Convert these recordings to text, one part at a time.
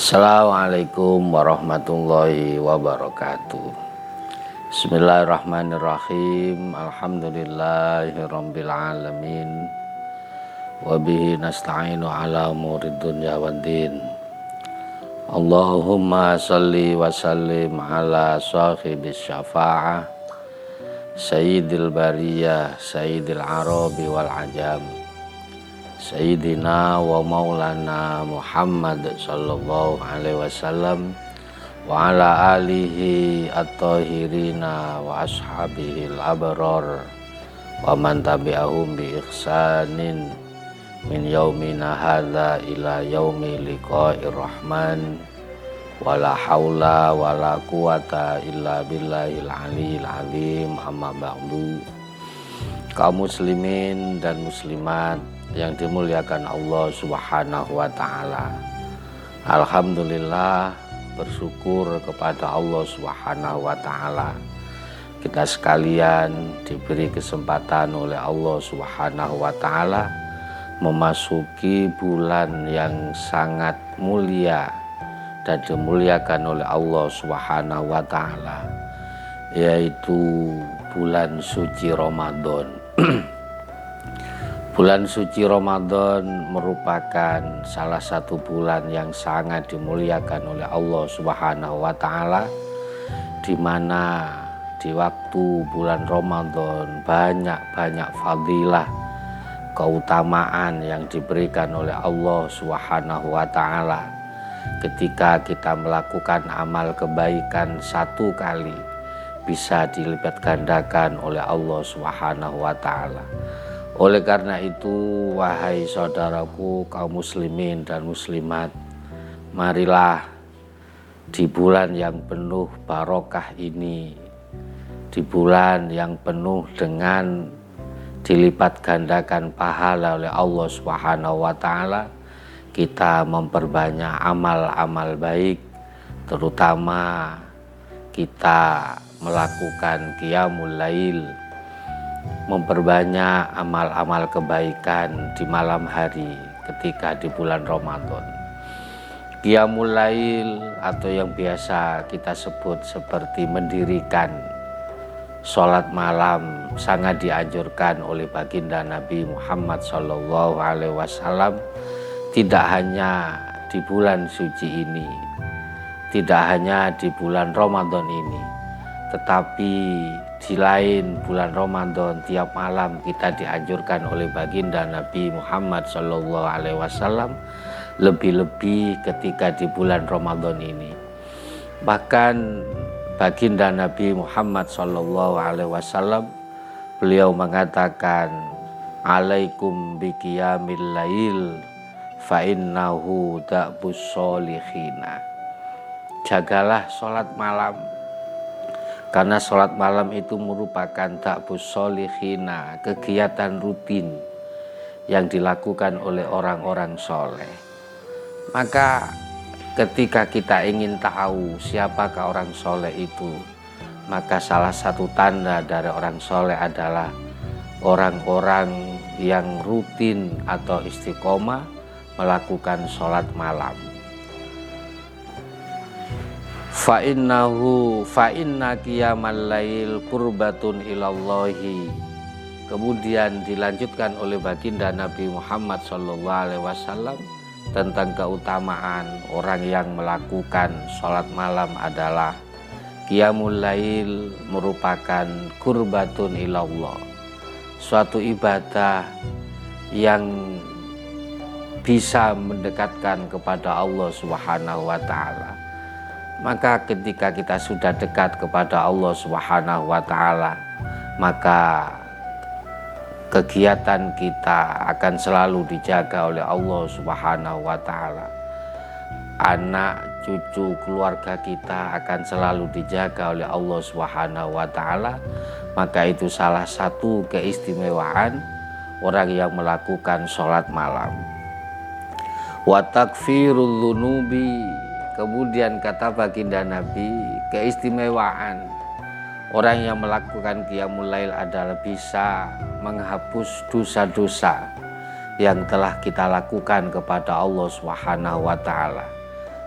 Assalamualaikum warahmatullahi wabarakatuh. Bismillahirrahmanirrahim. Alhamdulillahirabbil alamin. Wa bihi nasta'inu ala umurid dunya waddin. Allahumma shalli wa sallim ala sahibis syafa'ah Sayyidil bariyah, Sayyidil arabi wal ajam, Sayyidina wa maulana Muhammad sallallahu alaihi wasallam wa ala alihi at-tahirina wa ashabihil abrar wa man tabi'ahum bi ihsanin min yaumina hadza ila yaumi liqa'ir rahman wala haula wala quwata illa billahil aliyil azim. Amma ba'du. Kaum muslimin dan muslimat yang dimuliakan Allah Subhanahu wa ta'ala, alhamdulillah, bersyukur kepada Allah Subhanahu wa ta'ala, kita sekalian diberi kesempatan oleh Allah Subhanahu wa ta'ala memasuki bulan yang sangat mulia dan dimuliakan oleh Allah Subhanahu wa ta'ala, yaitu bulan suci Ramadan. Bulan suci Ramadan merupakan salah satu bulan yang sangat dimuliakan oleh Allah Subhanahu wa ta'ala, di mana di waktu bulan Ramadan banyak fadilah, keutamaan yang diberikan oleh Allah Subhanahu wa ta'ala. Ketika kita melakukan amal kebaikan satu kali, bisa dilipat gandakan oleh Allah Subhanahu wa ta'ala. Oleh karena itu, wahai saudaraku kaum muslimin dan muslimat, marilah di bulan yang penuh barokah ini, di bulan yang penuh dengan dilipat gandakan pahala oleh Allah Subhanahu wa ta'ala, kita memperbanyak amal-amal baik, terutama kita melakukan qiyamul lail, memperbanyak amal-amal kebaikan di malam hari ketika di bulan Ramadan. Qiyamul lail atau yang biasa kita sebut seperti mendirikan sholat malam sangat dianjurkan oleh baginda Nabi Muhammad sallallahu alaihi wasallam, tidak hanya di bulan suci ini, tidak hanya di bulan Ramadan ini, tetapi di lain bulan Ramadan tiap malam kita dianjurkan oleh baginda Nabi Muhammad sallallahu alaihi wasallam, lebih-lebih ketika di bulan Ramadan ini. Bahkan baginda Nabi Muhammad sallallahu alaihi wasallam, beliau mengatakan, alaikum biqiyamil lail fa innahu da'bus sholikhina. Jagalah sholat malam, karena sholat malam itu merupakan da'bus sholikhina, kegiatan rutin yang dilakukan oleh orang-orang soleh. Maka ketika kita ingin tahu siapakah orang soleh itu, maka salah satu tanda dari orang soleh adalah orang-orang yang rutin atau istiqomah melakukan sholat malam. Fa inna qiyamal lail qurbatun ilallahi. Kemudian dilanjutkan oleh baginda Nabi Muhammad sallallahu alaihi wasallam tentang keutamaan orang yang melakukan sholat malam adalah qiyamul lail merupakan qurbatun ilallah, suatu ibadah yang bisa mendekatkan kepada Allah Subhanahu wa ta'ala. Maka ketika kita sudah dekat kepada Allah Subhanahu wa ta'ala, maka kegiatan kita akan selalu dijaga oleh Allah Subhanahu wa ta'ala. Anak, cucu, keluarga kita akan selalu dijaga oleh Allah Subhanahu wa ta'ala. Maka itu salah satu keistimewaan orang yang melakukan sholat malam. Wa takfirul dzunubi. Kemudian kata baginda Nabi, keistimewaan orang yang melakukan qiyamul lail adalah bisa menghapus dosa-dosa yang telah kita lakukan kepada Allah Subhanahu wa ta'ala.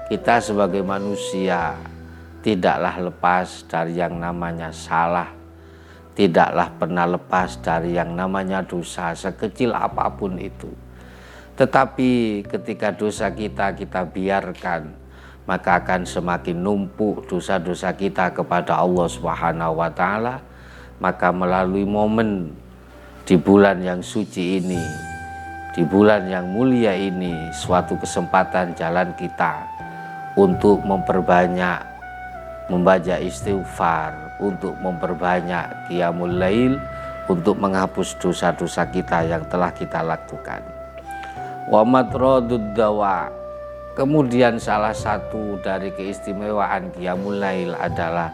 Kita sebagai manusia tidaklah lepas dari yang namanya salah, tidaklah pernah lepas dari yang namanya dosa sekecil apapun itu. Tetapi ketika dosa kita biarkan, maka akan semakin numpuk dosa-dosa kita kepada Allah Subhanahu wa Ta'ala. Maka melalui momen di bulan yang suci ini, di bulan yang mulia ini, suatu kesempatan jalan kita untuk memperbanyak membaca istighfar, untuk memperbanyak qiyamul lail, untuk menghapus dosa-dosa kita yang telah kita lakukan. Wa matradud dawa. Kemudian salah satu dari keistimewaan qiyamul lail adalah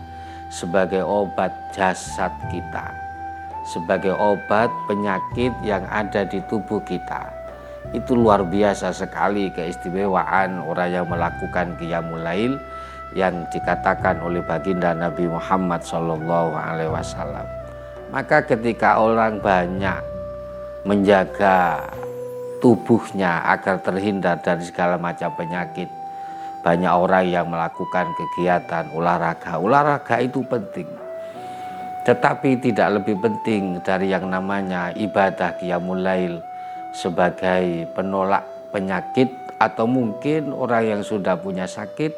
sebagai obat jasad kita, sebagai obat penyakit yang ada di tubuh kita. Itu luar biasa sekali keistimewaan orang yang melakukan qiyamul lail yang dikatakan oleh baginda Nabi Muhammad SAW. Maka ketika orang banyak menjaga tubuhnya agar terhindar dari segala macam penyakit, banyak orang yang melakukan kegiatan olahraga. Olahraga itu penting, tetapi tidak lebih penting dari yang namanya ibadah qiyamul lail sebagai penolak penyakit. Atau mungkin orang yang sudah punya sakit,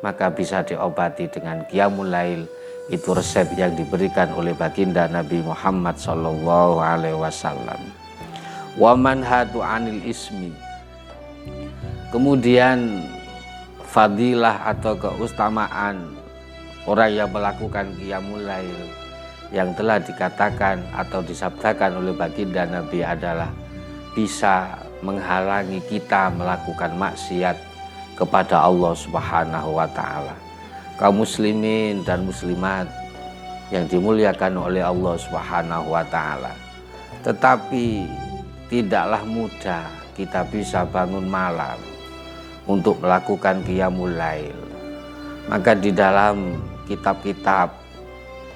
maka bisa diobati dengan qiyamul lail. Itu resep yang diberikan oleh baginda Nabi Muhammad SAW. Wa manhatu anil ismi. Kemudian fadilah atau keutamaan orang yang melakukan qiyamul lail yang telah dikatakan atau disabdakan oleh baginda Nabi adalah bisa menghalangi kita melakukan maksiat kepada Allah Subhanahu wa Ta'ala. Kaum muslimin dan muslimat yang dimuliakan oleh Allah Subhanahu wa Ta'ala, tetapi tidaklah mudah kita bisa bangun malam untuk melakukan qiyamul lail. Maka di dalam kitab-kitab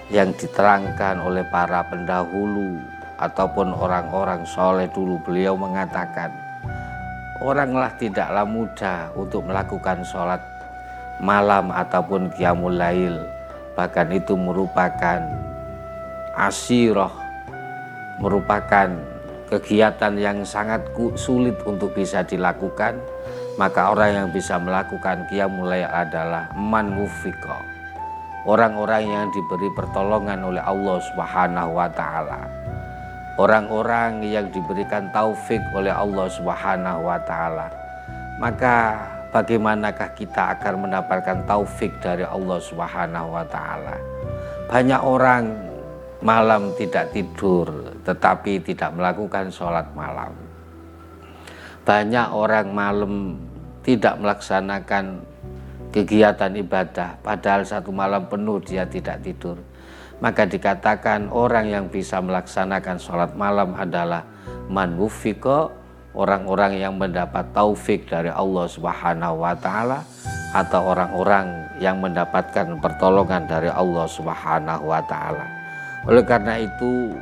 yang diterangkan oleh para pendahulu ataupun orang-orang soleh dulu, beliau mengatakan, oranglah tidaklah mudah untuk melakukan sholat malam ataupun qiyamul lail. Bahkan itu merupakan asyirah, merupakan kegiatan yang sangat sulit untuk bisa dilakukan. Maka orang yang bisa melakukan qiyamul lail adalah man wufiqa, orang-orang yang diberi pertolongan oleh Allah Subhanahu wa Ta'ala, orang-orang yang diberikan taufik oleh Allah Subhanahu wa Ta'ala. Maka bagaimanakah kita akan mendapatkan taufik dari Allah Subhanahu wa Ta'ala? Banyak orang malam tidak tidur tetapi tidak melakukan sholat malam. Banyak orang malam tidak melaksanakan kegiatan ibadah, padahal satu malam penuh dia tidak tidur. Maka dikatakan orang yang bisa melaksanakan sholat malam adalah man wufiqa, orang-orang yang mendapat taufik dari Allah Subhanahu wa Ta'ala, atau orang-orang yang mendapatkan pertolongan dari Allah Subhanahu wa Ta'ala. Oleh karena itu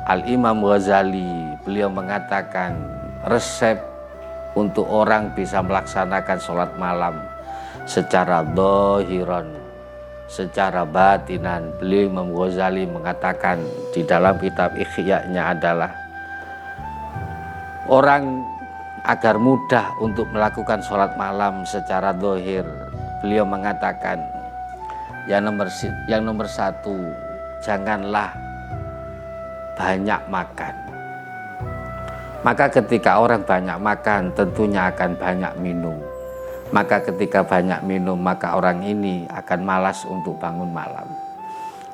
Al-Imam Ghazali beliau mengatakan resep untuk orang bisa melaksanakan sholat malam secara dhahiran, secara batinan. Beliau Imam Ghazali mengatakan di dalam kitab Ihya-nya adalah orang agar mudah untuk melakukan sholat malam secara dhahir. Beliau mengatakan yang nomor satu, janganlah banyak makan. Maka ketika orang banyak makan tentunya akan banyak minum. Maka ketika banyak minum maka orang ini akan malas untuk bangun malam.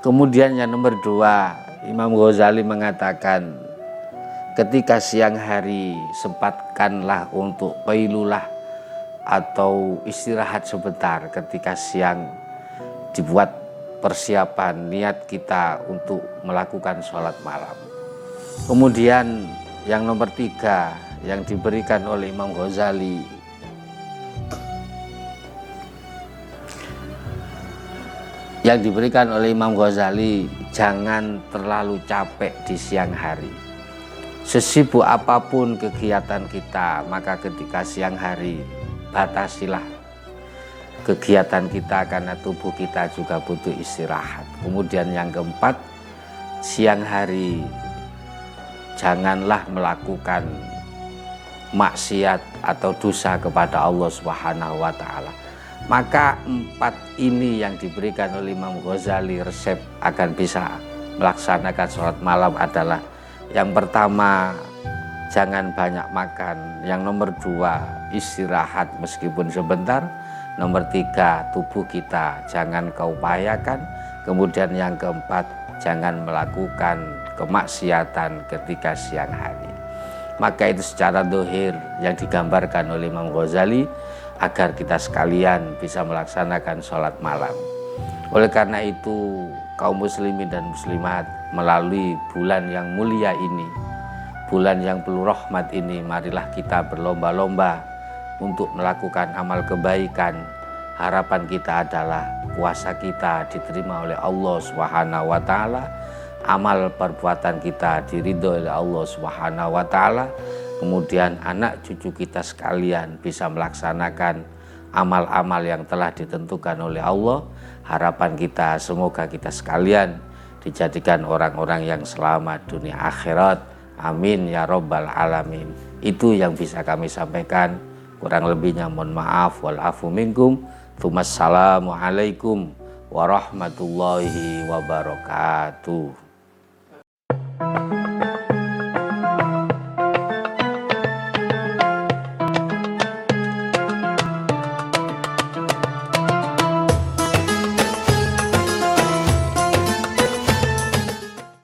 Kemudian yang nomor dua, Imam Ghazali mengatakan ketika siang hari sempatkanlah untuk qailulah atau istirahat sebentar. Ketika siang dibuat persiapan niat kita untuk melakukan sholat malam. Kemudian yang nomor tiga yang diberikan oleh Imam Ghazali, jangan terlalu capek di siang hari. Sesibuk apapun kegiatan kita, maka ketika siang hari batasilah kegiatan kita karena tubuh kita juga butuh istirahat. Kemudian yang keempat, siang hari janganlah melakukan maksiat atau dosa kepada Allah Subhanahu wa taala. Maka 4 ini yang diberikan oleh Imam Ghazali resep agar bisa melaksanakan sholat malam adalah: yang pertama, jangan banyak makan. Yang nomor 2, istirahat meskipun sebentar. Nomor 3, tubuh kita jangan kau upayakan. Kemudian yang keempat, jangan melakukan kemaksiatan ketika siang hari. Maka itu secara dohir yang digambarkan oleh Imam Ghazali agar kita sekalian bisa melaksanakan sholat malam. Oleh karena itu, kaum muslimin dan muslimat, melalui bulan yang mulia ini, bulan yang penuh rahmat ini, marilah kita berlomba-lomba untuk melakukan amal kebaikan. Harapan kita adalah puasa kita diterima oleh Allah Subhanahu wa taala, amal perbuatan kita diridhoi oleh Allah Subhanahu wa taala. Kemudian anak cucu kita sekalian bisa melaksanakan amal-amal yang telah ditentukan oleh Allah. Harapan kita semoga kita sekalian dijadikan orang-orang yang selamat dunia akhirat. Amin ya rabbal alamin. Itu yang bisa kami sampaikan. Kurang lebihnya mohon maaf. Wal afu minkum. Assalamualaikum warahmatullahi wabarakatuh.